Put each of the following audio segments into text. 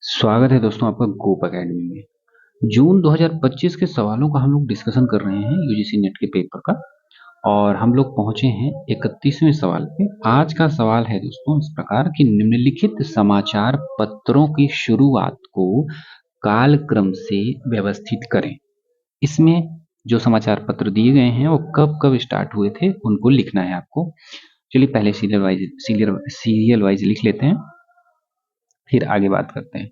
स्वागत है दोस्तों आपका गोप एकेडमी में। जून 2025 के सवालों का हम लोग डिस्कशन कर रहे हैं यूजीसी नेट के पेपर का। और हम लोग पहुंचे हैं 31वें सवाल पे। आज का सवाल है दोस्तों इस प्रकार कि निम्नलिखित समाचार पत्रों की शुरुआत को कालक्रम से व्यवस्थित करें। इसमें जो समाचार पत्र दिए गए हैं वो कब कब स्टार्ट हुए थे उनको लिखना है आपको। चलिए पहले सीरियल वाइज लिख लेते हैं, फिर आगे बात करते हैं।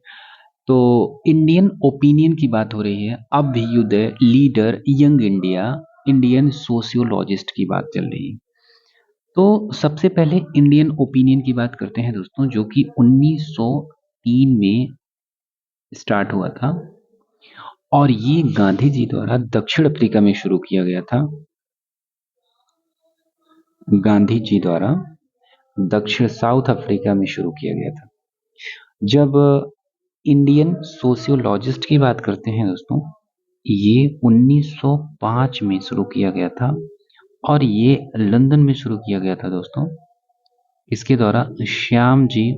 तो इंडियन ओपिनियन की बात हो रही है। Abhyudaya, leader, young India, Indian sociologist की बात चल रही है। तो सबसे पहले इंडियन ओपिनियन की बात करते हैं दोस्तों, जो कि 1903 में स्टार्ट हुआ था और ये गांधी जी द्वारा दक्षिण अफ्रीका में शुरू किया गया था। गांधी जी द्वारा दक्षिण साउथ अफ्रीका में शुरू किया गया था। जब इंडियन सोशियोलॉजिस्ट की बात करते हैं दोस्तों, ये 1905 में शुरू किया गया था और ये लंदन में शुरू किया गया था दोस्तों। इसके द्वारा श्याम जी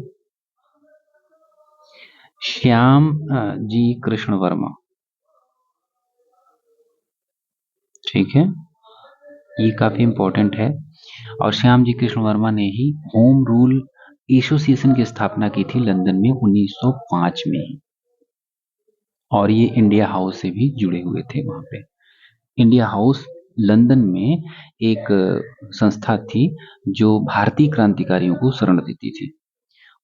कृष्ण वर्मा, ठीक है, ये काफी इंपॉर्टेंट है। और श्याम जी कृष्ण वर्मा ने ही होम रूल एसोसिएशन की स्थापना की थी लंदन में 1905 में ही। और ये इंडिया हाउस से भी जुड़े हुए थे। वहां पे इंडिया हाउस लंदन में एक संस्था थी जो भारतीय क्रांतिकारियों को शरण देती थी।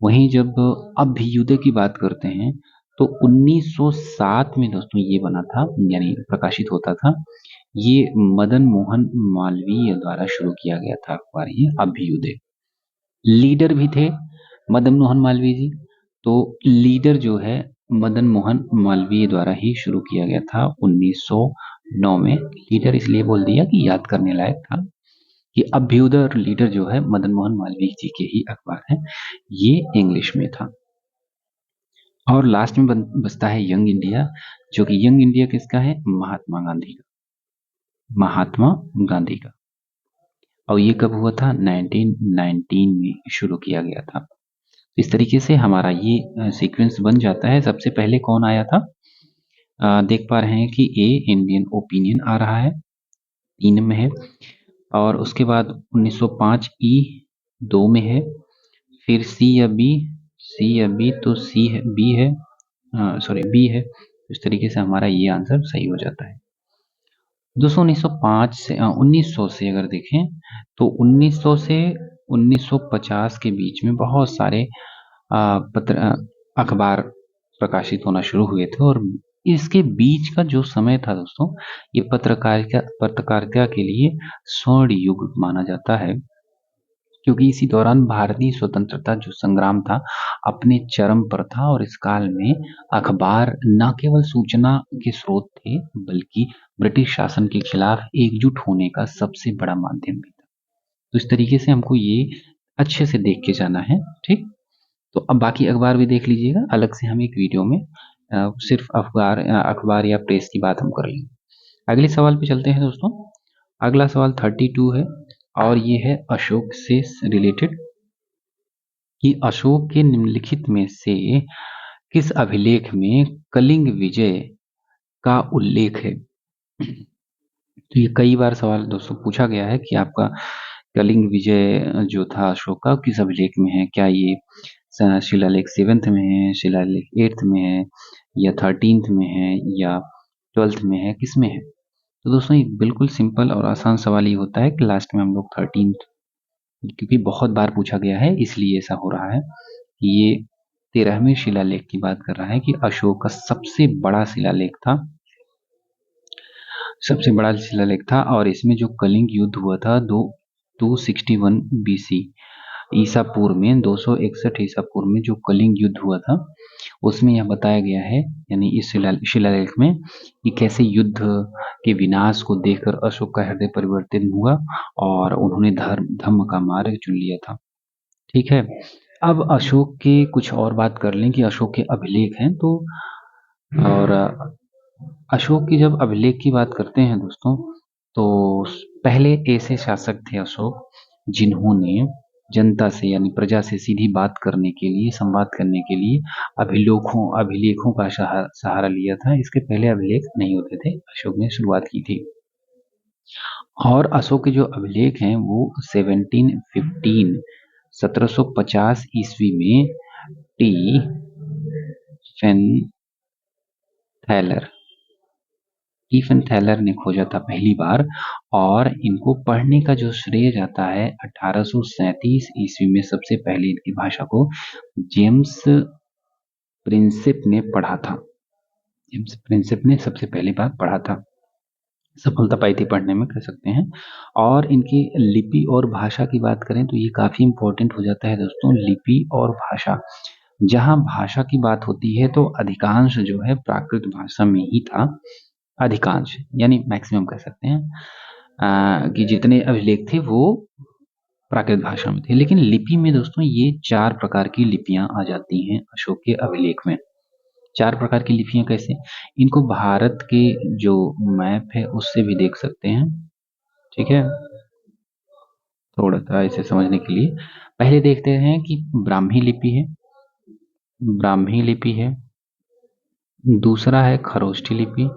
वहीं जब अभ्युदय की बात करते हैं तो 1907 में दोस्तों ये बना था, यानी प्रकाशित होता था। ये मदन मोहन मालवीय द्वारा शुरू किया गया था अखबार, ये अभ्युदय। लीडर भी थे मदन मोहन मालवीय जी। तो लीडर जो है मदन मोहन मालवीय द्वारा ही शुरू किया गया था 1909 में। लीडर इसलिए बोल दिया कि याद करने लायक था कि अभ्युदय और लीडर जो है मदन मोहन मालवीय जी के ही अखबार है। ये इंग्लिश में था। और लास्ट में बचता है यंग इंडिया, जो कि यंग इंडिया किसका है? महात्मा गांधी का। महात्मा गांधी का। और ये कब हुआ था? 1919 में शुरू किया गया था। इस तरीके से हमारा ये सीक्वेंस बन जाता है। सबसे पहले कौन आया था? देख पा रहे हैं कि ए इंडियन ओपिनियन आ रहा है, 3 में है। और उसके बाद 1905 ई 2 में है। फिर सी या बी, तो सी है, बी है, सॉरी बी है। इस तरीके से हमारा ये आंसर सही हो जाता है दोस्तों। 1905 से 1900 से अगर देखें तो 1900 से 1950 के बीच में बहुत सारे अखबार प्रकाशित होना शुरू हुए थे। और इसके बीच का जो समय था दोस्तों, ये पत्रकारिता के लिए स्वर्ण युग माना जाता है, क्योंकि इसी दौरान भारतीय स्वतंत्रता जो संग्राम था अपने चरम पर था। और इस काल में अखबार न केवल सूचना के स्रोत थे बल्कि ब्रिटिश शासन के खिलाफ एकजुट होने का सबसे बड़ा माध्यम भी था। तो इस तरीके से हमको ये अच्छे से देख के जाना है, ठीक। तो अब बाकी अखबार भी देख लीजिएगा, अलग से हम एक वीडियो में सिर्फ अखबार या प्रेस की बात हम कर लेंगे। अगले सवाल पे चलते हैं दोस्तों। अगला सवाल 32 है और ये है अशोक से रिलेटेड, कि अशोक के निम्नलिखित में से किस अभिलेख में कलिंग विजय का उल्लेख है? तो ये कई बार सवाल दोस्तों पूछा गया है कि आपका कलिंग विजय जो था अशोक का किस अभिलेख में है। क्या ये शिलालेख 7th में है, शिलालेख 8th में है, या 13th में है, या 12th में है, किस में है? तो दोस्तों ये बिल्कुल सिंपल और आसान सवाल ये होता है कि लास्ट में हम लोग 13th, क्योंकि बहुत बार पूछा गया है इसलिए ऐसा हो रहा है। ये 13वें शिलालेख की बात कर रहा है कि अशोक का सबसे बड़ा शिलालेख था, और इसमें जो कलिंग युद्ध हुआ था 261 बीसी ईसा पूर्व में, 261 ईसा पूर्व में जो कलिंग युद्ध हुआ था उसमें यह बताया गया है, यानी इस शिलालेख में, कि कैसे युद्ध के विनाश को देखकर अशोक का हृदय परिवर्तित हुआ और उन्होंने धर्म का मार्ग चुन लिया था, ठीक है। अब अशोक के कुछ और बात कर लें कि अशोक के अभिलेख हैं तो। और अशोक की जब अभिलेख की बात करते हैं दोस्तों, तो पहले ऐसे शासक थे अशोक जनता से यानी प्रजा से सीधी बात करने के लिए, संवाद करने के लिए अभिलेखों का सहारा लिया था। इसके पहले अभिलेख नहीं होते थे, अशोक ने शुरुआत की थी। और अशोक के जो अभिलेख हैं वो 1750 ईस्वी में स्टीफन थैलर ने खोजा था पहली बार, और इनको पढ़ने का जो श्रेय जाता है 1837 ईस्वी में सबसे पहले इनकी भाषा को जेम्स प्रिंसेप ने पढ़ा था। जेम्स प्रिंसेप ने सबसे पहली बार पढ़ा था, सफलता पाई थी पढ़ने में, कह सकते हैं। और इनकी लिपि और भाषा की बात करें तो ये काफी इंपॉर्टेंट हो जाता है दोस्तों, लिपि और भाषा। जहां भाषा की बात होती है तो अधिकांश जो है प्राकृत भाषा में ही था, अधिकांश यानी मैक्सिमम कह सकते हैं कि जितने अभिलेख थे वो प्राकृत भाषा में थे। लेकिन लिपि में दोस्तों ये 4 प्रकार की लिपियां आ जाती हैं अशोक के अभिलेख में। 4 प्रकार की लिपियां कैसे, इनको भारत के जो मैप है उससे भी देख सकते हैं, ठीक है, थोड़ा सा इसे समझने के लिए। पहले देखते हैं कि ब्राह्मी लिपि है, दूसरा है खरोष्ठी लिपि,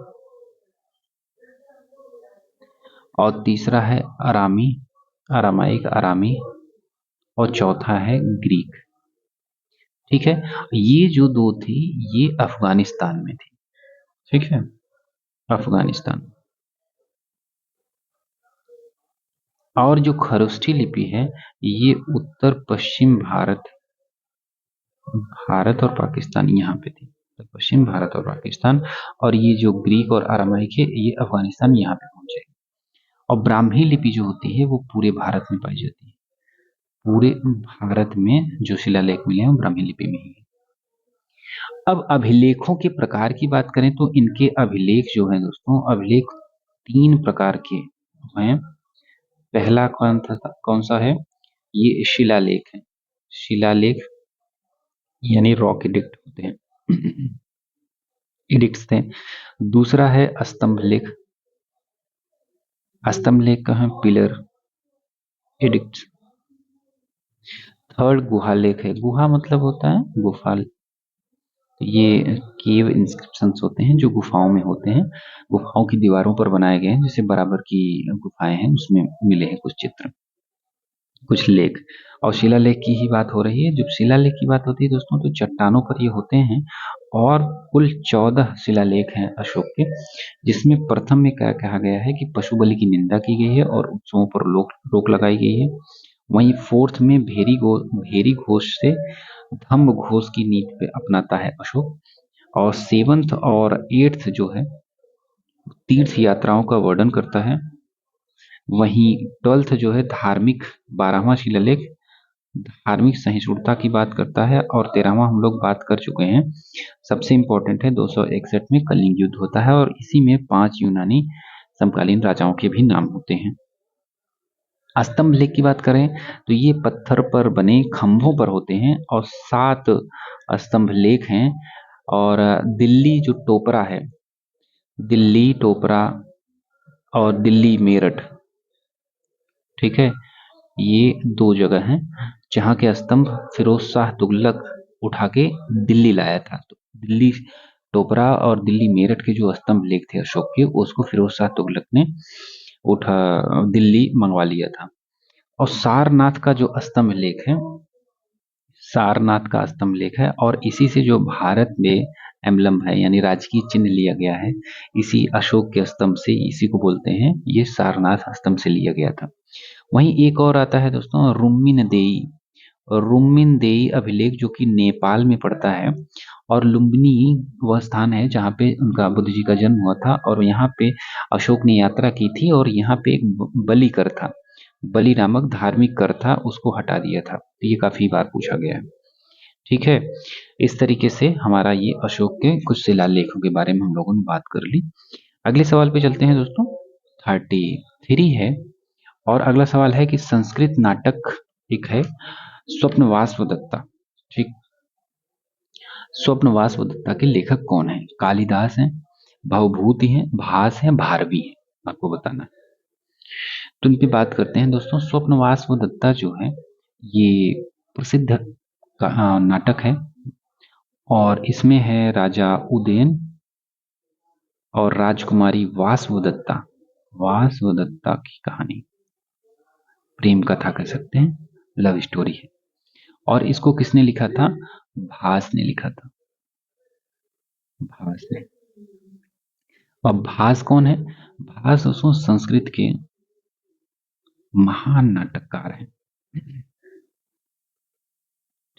और तीसरा है आरामी, और चौथा है ग्रीक। ठीक है, ये जो 2 थी ये अफगानिस्तान में थी, ठीक है, अफगानिस्तान। और जो खरोष्ठी लिपि है ये उत्तर पश्चिम भारत और पाकिस्तान यहाँ पे थी, उत्तर पश्चिम भारत और पाकिस्तान। और ये जो ग्रीक और अरामाइक है ये अफगानिस्तान यहाँ पे पहुंचे। और ब्राह्मी लिपि जो होती है वो पूरे भारत में पाई जाती है, पूरे भारत में जो शिलालेख मिले हैं वो ब्राह्मी लिपि में ही है। अब अभिलेखों के प्रकार की बात करें तो इनके अभिलेख जो हैं दोस्तों, अभिलेख 3 प्रकार के हैं। पहला कौन सा है, ये शिलालेख है, शिलालेख यानी रॉक एडिक्ट होते हैं, एडिक्ट्स थे। दूसरा है स्तंभ लेख का है पिलर एडिक्ट्स। थर्ड गुहा लेख है, गुहा मतलब होता है गुफा, ये केव इंस्क्रिप्शंस होते हैं जो गुफाओं में होते हैं, गुफाओं की दीवारों पर बनाए गए हैं, जैसे बराबर की गुफाएं हैं उसमें मिले हैं कुछ चित्र, कुछ लेख। और शिलालेख की ही बात हो रही है। जब शिलालेख की बात होती है दोस्तों तो चट्टानों पर ये होते हैं, और कुल 14 शिलालेख हैं अशोक के, जिसमें प्रथम में क्या कहा गया है कि पशु बलि की निंदा की गई है और उत्सवों पर रोक लगाई गई है। वहीं फोर्थ में भेरी घोष से धम्म घोष की नीति पे अपनाता है अशोक। और 7th और 8th जो है तीर्थ यात्राओं का वर्णन करता है। वहीं 12th जो है धार्मिक, 12वां शिलालेख धार्मिक सहिष्णुता की बात करता है। और 13वां हम लोग बात कर चुके हैं, सबसे इंपॉर्टेंट है 261 में कलिंग युद्ध होता है, और इसी में 5 यूनानी समकालीन राजाओं के भी नाम होते हैं। स्तंभ लेख की बात करें तो ये पत्थर पर बने खंभों पर होते हैं, और 7 स्तंभ लेख हैं। और दिल्ली जो टोपरा है, दिल्ली टोपरा और दिल्ली मेरठ, ठीक है, ये 2 जगह हैं जहां के स्तंभ फिरोज शाह तुगलक उठा के दिल्ली लाया था। तो दिल्ली टोपरा और दिल्ली मेरठ के जो स्तंभ लेख थे अशोक के, उसको फिरोज शाह तुगलक ने दिल्ली मंगवा लिया था। और सारनाथ का जो स्तंभ लेख है, सारनाथ का स्तंभ लेख है, और इसी से जो भारत में एम्बलम है यानी राजकीय चिन्ह लिया गया है, इसी अशोक के स्तंभ से, इसी को बोलते हैं, ये सारनाथ स्तंभ से लिया गया था। वहीं एक और आता है दोस्तों रुम्मिन देई अभिलेख, जो कि नेपाल में पड़ता है। और लुम्बिनी वह स्थान है जहाँ पे उनका बुद्ध जी का जन्म हुआ था, और यहाँ पे अशोक ने यात्रा की थी, और यहाँ पे एक बलि कर था, बलि नामक धार्मिक कर था, उसको हटा दिया था। तो ये काफी बार पूछा गया है, ठीक है। इस तरीके से हमारा ये अशोक के कुछ शिलालेखों के बारे में हम लोगों ने बात कर ली। अगले सवाल पे चलते हैं दोस्तों, 33 है। और अगला सवाल है कि संस्कृत नाटक एक है स्वप्नवास दत्ता, ठीक, स्वप्नवास दत्ता के लेखक कौन है? कालिदास हैं, भवभूति हैं, भास हैं, भारवी हैं, आपको बताना है। तो इन पे बात करते हैं दोस्तों। स्वप्नवास दत्ता जो है ये प्रसिद्ध नाटक है और इसमें है राजा उदयन और राजकुमारी वासवदत्ता की कहानी। प्रेम कथा कह सकते हैं, लव स्टोरी है। और इसको किसने लिखा था? भास ने लिखा था, भास ने। अब भास कौन है? भास दोस्तों संस्कृत के महान नाटककार हैं।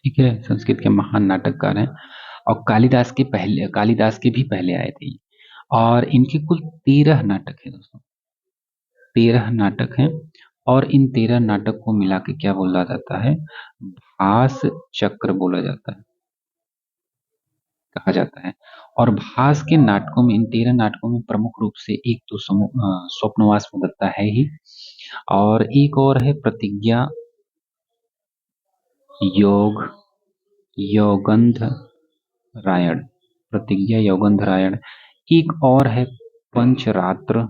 ठीक है, संस्कृत के महान नाटककार हैं और कालिदास के भी पहले आए थे। और इनके कुल 13 नाटक है दोस्तों, 13 नाटक हैं। और इन 13 नाटक को मिला के क्या बोला जाता है? भास चक्र बोला जाता है, कहा जाता है। और भास के नाटकों में, इन 13 नाटकों में प्रमुख रूप से एक तो स्वप्नवास दत्ता है ही, और एक और है प्रतिज्ञा योग योगंध रायण, प्रतिज्ञा योगंध रायण। एक और है पंचरात्र,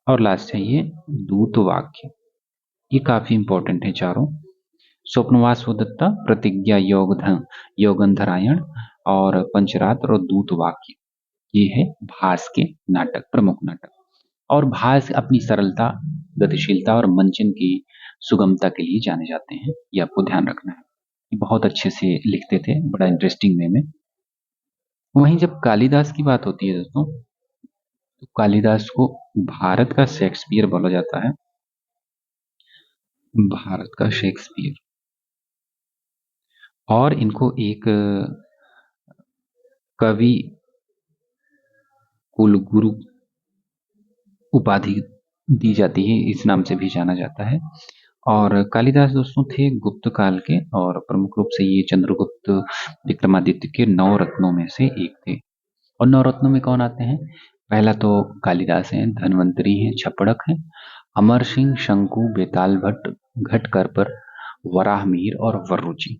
और लास्ट है ये दूत वाक्य। ये काफी इंपॉर्टेंट है चारों, स्वप्नवास दत्ता, प्रतिज्ञा योगंधरायण और पंचरात्र और दूत वाक्य। ये है भास के नाटक, प्रमुख नाटक। और भास अपनी सरलता, गतिशीलता और मंचन की सुगमता के लिए जाने जाते हैं, ये आपको ध्यान रखना है। ये बहुत अच्छे से लिखते थे, बड़ा इंटरेस्टिंग वे में। वहीं जब कालिदास की बात होती है दोस्तों, तो कालिदास को भारत का शेक्सपियर बोला जाता है, भारत का शेक्सपियर। और इनको एक कवि कुलगुरु उपाधि दी जाती है, इस नाम से भी जाना जाता है। और कालिदास दोस्तों थे गुप्त काल के, और प्रमुख रूप से ये चंद्रगुप्त विक्रमादित्य के 9 रत्नों में से एक थे। और 9 रत्नों में कौन आते हैं? पहला तो कालिदास हैं, धन्वंतरी हैं, छपड़क हैं, अमर सिंह, शंकु, बेताल भट्ट, घटकरपर, वराहमिहिर और वर्रुची।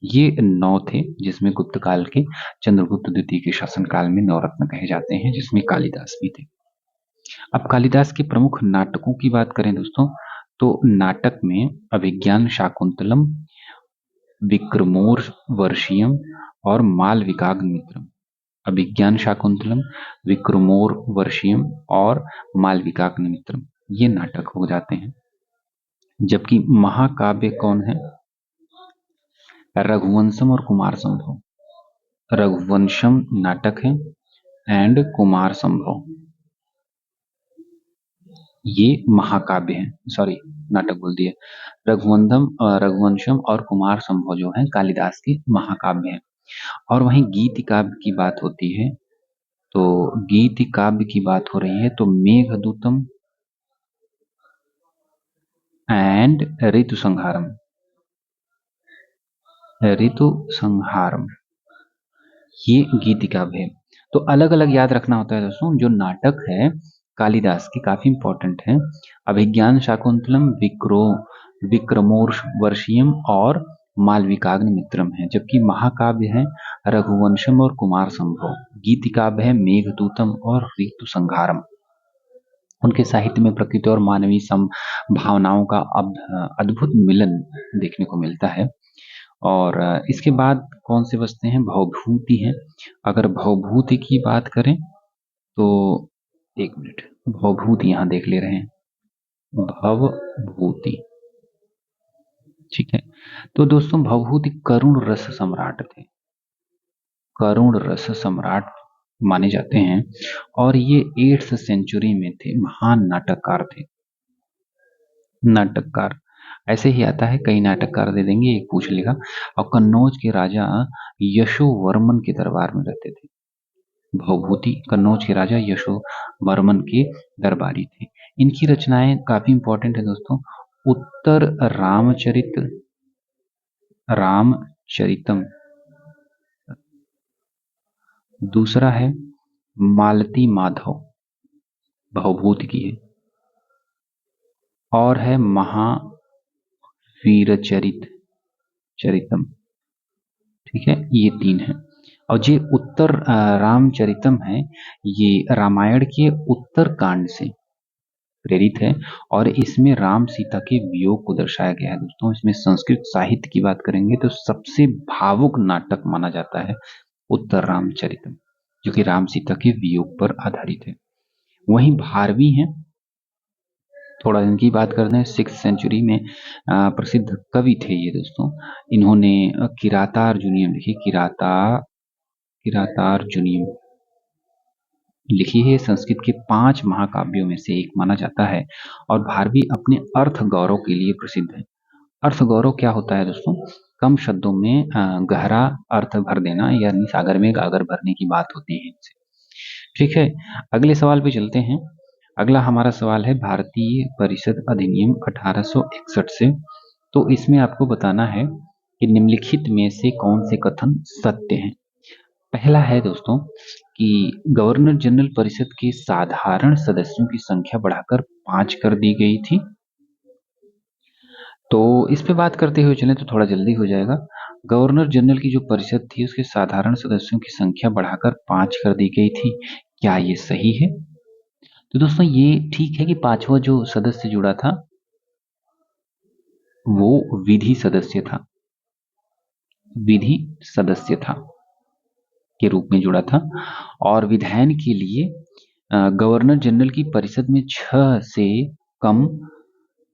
ये 9 थे, जिसमें गुप्त काल के चंद्रगुप्त द्वितीय के शासनकाल में 9 रत्न कहे जाते हैं, जिसमें कालिदास भी थे। अब कालिदास के प्रमुख नाटकों की बात करें दोस्तों, तो नाटक में अभिज्ञान शाकुंतलम, विक्रमोर्वशीयम और मालविकाग्निमित्रम। अभिज्ञान शाकुंतलम, विक्रमोर्वशीयम और मालविकाग्निमित्रम, ये नाटक हो जाते हैं। जबकि महाकाव्य कौन है? रघुवंशम और कुमार संभव। रघुवंशम नाटक है एंड कुमार संभव, ये महाकाव्य हैं। सॉरी, नाटक बोल दिया। रघुवंशम और कुमार संभव जो है कालिदास के महाकाव्य हैं। और वहीं गीति काव्य की बात होती है, तो गीति काव्य की बात हो रही है तो मेघदूतम एंड ऋतु संहारम, ऋतु संहारम, ये गीति काव्य है। तो अलग अलग याद रखना होता है दोस्तों। जो नाटक है कालिदास के काफी इंपॉर्टेंट है, अभिज्ञान शाकुंतलम, विक्रमोर्वशीयम और मालविकाग्निमित्रम है। जबकि महाकाव्य है रघुवंशम और कुमार संभव। गीति काव्य है मेघदूतम और ऋतु संहारम। उनके साहित्य में प्रकृति और मानवीय भावनाओं का अद्भुत मिलन देखने को मिलता है। और इसके बाद कौन से बचते हैं? भवभूति हैं। अगर भवभूति की बात करें तो एक मिनट, भवभूति यहां देख ले रहे हैं, भवभूति। ठीक है, तो दोस्तों भवभूति करुण रस सम्राट थे, करुण रस सम्राट माने जाते हैं। और ये 8th सेंचुरी में थे, महान नाटककार थे। नाटककार ऐसे ही आता है, कई नाटककार दे देंगे, एक पूछ लेगा। और कन्नौज के राजा यशोवर्मन के दरबार में रहते थे। भवभूति कन्नौज के राजा यशोवर्मन के दरबारी थे। इनकी रचनाएं काफी इंपॉर्टेंट है दोस्तों। उत्तर रामचरितम, दूसरा है मालती माधव, भवभूति की है। और है चरितम। ठीक है, ये 3 है। और ये उत्तर रामचरितम है, ये रामायण के उत्तर कांड से प्रेरित है और इसमें राम सीता के वियोग को दर्शाया गया है। दोस्तों इसमें संस्कृत साहित्य की बात करेंगे तो सबसे भावुक नाटक माना जाता है उत्तर रामचरितम, जो कि राम सीता के वियोग पर आधारित है। वहीं भारवी है, थोड़ा इनकी बात करते हैं। 6th सेंचुरी में प्रसिद्ध कवि थे ये दोस्तों। इन्होंने किरातार्जुनीयम लिखी, किरातार्जुनीयम लिखी है। संस्कृत के 5 महाकाव्यों में से एक माना जाता है और भारवी अपने अर्थ गौरव के लिए प्रसिद्ध है। अर्थ गौरव क्या होता है दोस्तों? कम शब्दों में गहरा अर्थ भर देना, यानी सागर में गागर भरने की बात होती है इनसे। ठीक है, अगले सवाल पे चलते हैं। अगला हमारा सवाल है भारतीय परिषद अधिनियम 1861 से। तो इसमें आपको बताना है कि निम्नलिखित में से कौन से कथन सत्य हैं। पहला है दोस्तों कि गवर्नर जनरल परिषद के साधारण सदस्यों की संख्या बढ़ाकर 5 कर दी गई थी। तो इस पे बात करते हुए चलें तो थोड़ा जल्दी हो जाएगा। गवर्नर जनरल की जो परिषद थी उसके साधारण सदस्यों की संख्या बढ़ाकर 5 कर दी गई थी। क्या ये सही है? तो दोस्तों ये ठीक है कि 5वां जो सदस्य जुड़ा था वो विधि सदस्य था, विधि सदस्य था के रूप में जुड़ा था। और विधायन के लिए गवर्नर जनरल की परिषद में 6 से कम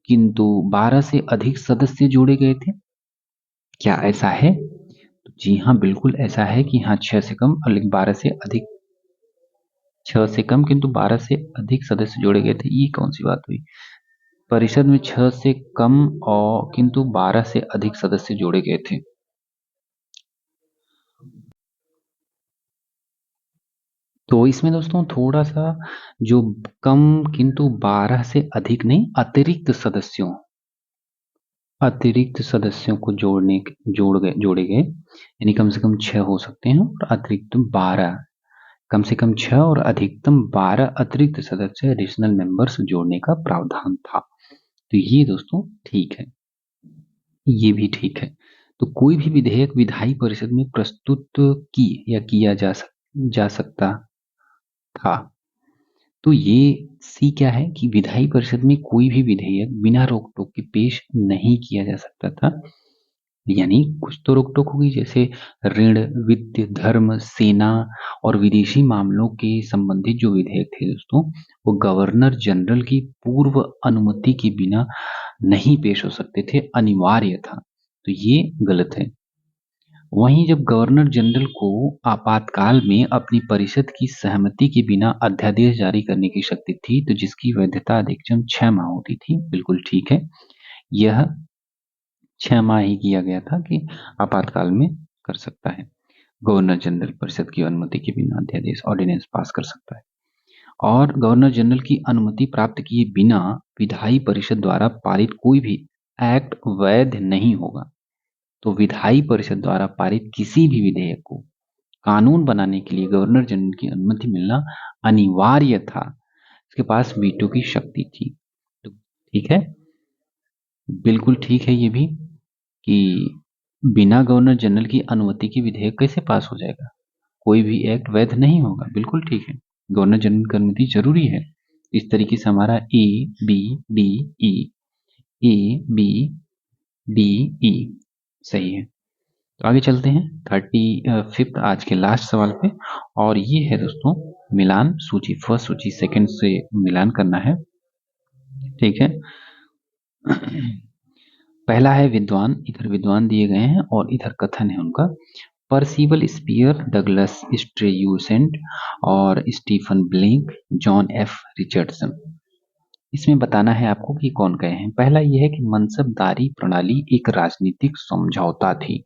किंतु 12 से अधिक सदस्य जोड़े गए थे। क्या ऐसा है? तो जी हाँ, बिल्कुल ऐसा है कि हाँ 6 से कम और 12 से अधिक, 6 से कम किंतु 12 से अधिक सदस्य जोड़े गए थे। ये कौन सी बात हुई? परिषद में 6 से कम और किंतु 12 से अधिक सदस्य जोड़े गए थे। तो इसमें दोस्तों थोड़ा सा जो कम किंतु 12 से अधिक नहीं, अतिरिक्त सदस्यों को जोड़े गए, यानी कम से कम 6 हो सकते हैं और अतिरिक्त 12, कम से कम 6 और अधिकतम 12 अतिरिक्त सदस्य एडिशनल मेंबर्स जोड़ने का प्रावधान था। तो ये दोस्तों ठीक है, ये भी ठीक है। तो कोई भी विधेयक विधायी परिषद में प्रस्तुत की या किया जा सकता था। तो ये सी क्या है कि विधायी परिषद में कोई भी विधेयक बिना रोक टोक के पेश नहीं किया जा सकता था। यानी कुछ तो रोक टोक होगी, जैसे ऋण, वित्त, धर्म, सेना और विदेशी मामलों के संबंधित जो विधेयक थे दोस्तों, वो गवर्नर जनरल की पूर्व अनुमति के बिना नहीं पेश हो सकते थे, अनिवार्य था। तो ये गलत है। वहीं जब गवर्नर जनरल को आपातकाल में अपनी परिषद की सहमति के बिना अध्यादेश जारी करने की शक्ति थी, तो जिसकी वैधता अधिकतम 6 माह होती थी। बिल्कुल ठीक है, यह 6 माह ही किया गया था कि आपातकाल में कर सकता है। गवर्नर जनरल परिषद की अनुमति के बिना अध्यादेश ऑर्डिनेंस पास कर सकता है। और गवर्नर जनरल की अनुमति प्राप्त किए बिना विधायी परिषद द्वारा पारित कोई भी एक्ट वैध नहीं होगा। तो विधायी परिषद द्वारा पारित किसी भी विधेयक को कानून बनाने के लिए गवर्नर जनरल की अनुमति मिलना अनिवार्य था। इसके पास वीटो की शक्ति थी। तो ठीक है, बिल्कुल ठीक है ये भी कि बिना गवर्नर जनरल की अनुमति के विधेयक कैसे पास हो जाएगा, कोई भी एक्ट वैध नहीं होगा। बिल्कुल ठीक है, गवर्नर जनरल की अनुमति जरूरी है। इस तरीके से हमारा A B D E, A B D E सही है। तो आगे चलते हैं 35th आज के लास्ट सवाल पे, और ये है दोस्तों मिलान सूची, फर्स्ट सूची सेकंड से मिलान करना है। ठीक है, पहला है विद्वान, इधर विद्वान दिए गए हैं और इधर कथन है उनका। पर्सिवल स्पीयर, डगलस स्ट्रेयूसेंट और Stephen Blank, John F Richardson. इसमें बताना है आपको कि कौन गए हैं। पहला यह है कि मनसबदारी प्रणाली एक राजनीतिक समझौता थी।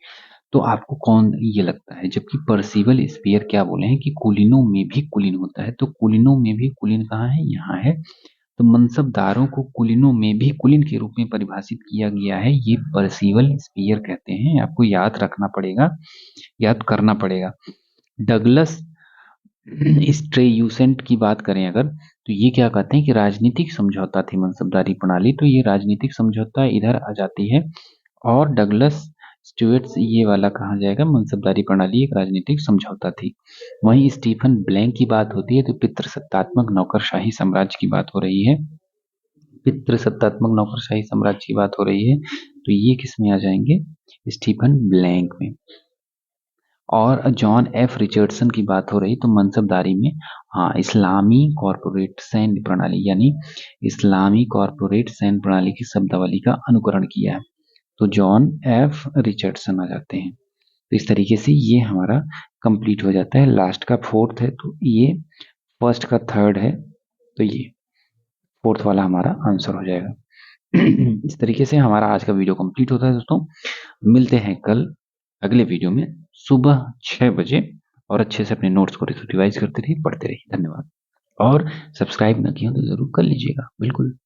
तो आपको कौन ये लगता है? जबकि पर्सिवल स्पीयर क्या बोले हैं कि कुलीनों में भी कुलीन होता है। तो कुलीनों में भी कुलीन कहाँ है? यहाँ है। तो मनसबदारों को कुलीनों में भी कुलीन के रूप में परिभाषित किया गया है, ये पर्सिवल स्पीयर कहते हैं। आपको याद रखना पड़ेगा, याद करना पड़ेगा। डगलस स्ट्रेयूसेंट की बात करें अगर, तो ये क्या कहते हैं कि राजनीतिक समझौता थी मनसबदारी प्रणाली। तो ये राजनीतिक समझौता इधर आ जाती है। और डगलस स्टुअर्ट्स ये वाला कहा जाएगा, मनसबदारी प्रणाली एक राजनीतिक समझौता थी। वहीं स्टीफन ब्लैंक की बात होती है तो पितृसत्तात्मक नौकरशाही साम्राज्य की बात हो रही है। पितृसत्तात्मक नौकरशाही साम्राज्य की बात हो रही है तो ये किस में आ जाएंगे, स्टीफन ब्लैंक में। और जॉन एफ रिचर्डसन की बात हो रही तो मनसबदारी में, हाँ, इस्लामी कॉरपोरेट सैन्य प्रणाली यानी इस्लामी कॉरपोरेट सैन्य प्रणाली की शब्दावली का अनुकरण किया है तो जॉन एफ रिचर्डसन आ जाते हैं। तो इस तरीके से ये हमारा कंप्लीट हो जाता है। लास्ट का फोर्थ है तो ये फर्स्ट का थर्ड है तो ये फोर्थ वाला हमारा आंसर हो जाएगा। इस तरीके से हमारा आज का वीडियो कंप्लीट होता है दोस्तों। मिलते हैं कल अगले वीडियो में सुबह 6 बजे और अच्छे से अपने नोट्स को रिवाइज करते रहिए, पढ़ते रहिए। धन्यवाद। और सब्सक्राइब ना किया तो जरूर कर लीजिएगा, बिल्कुल।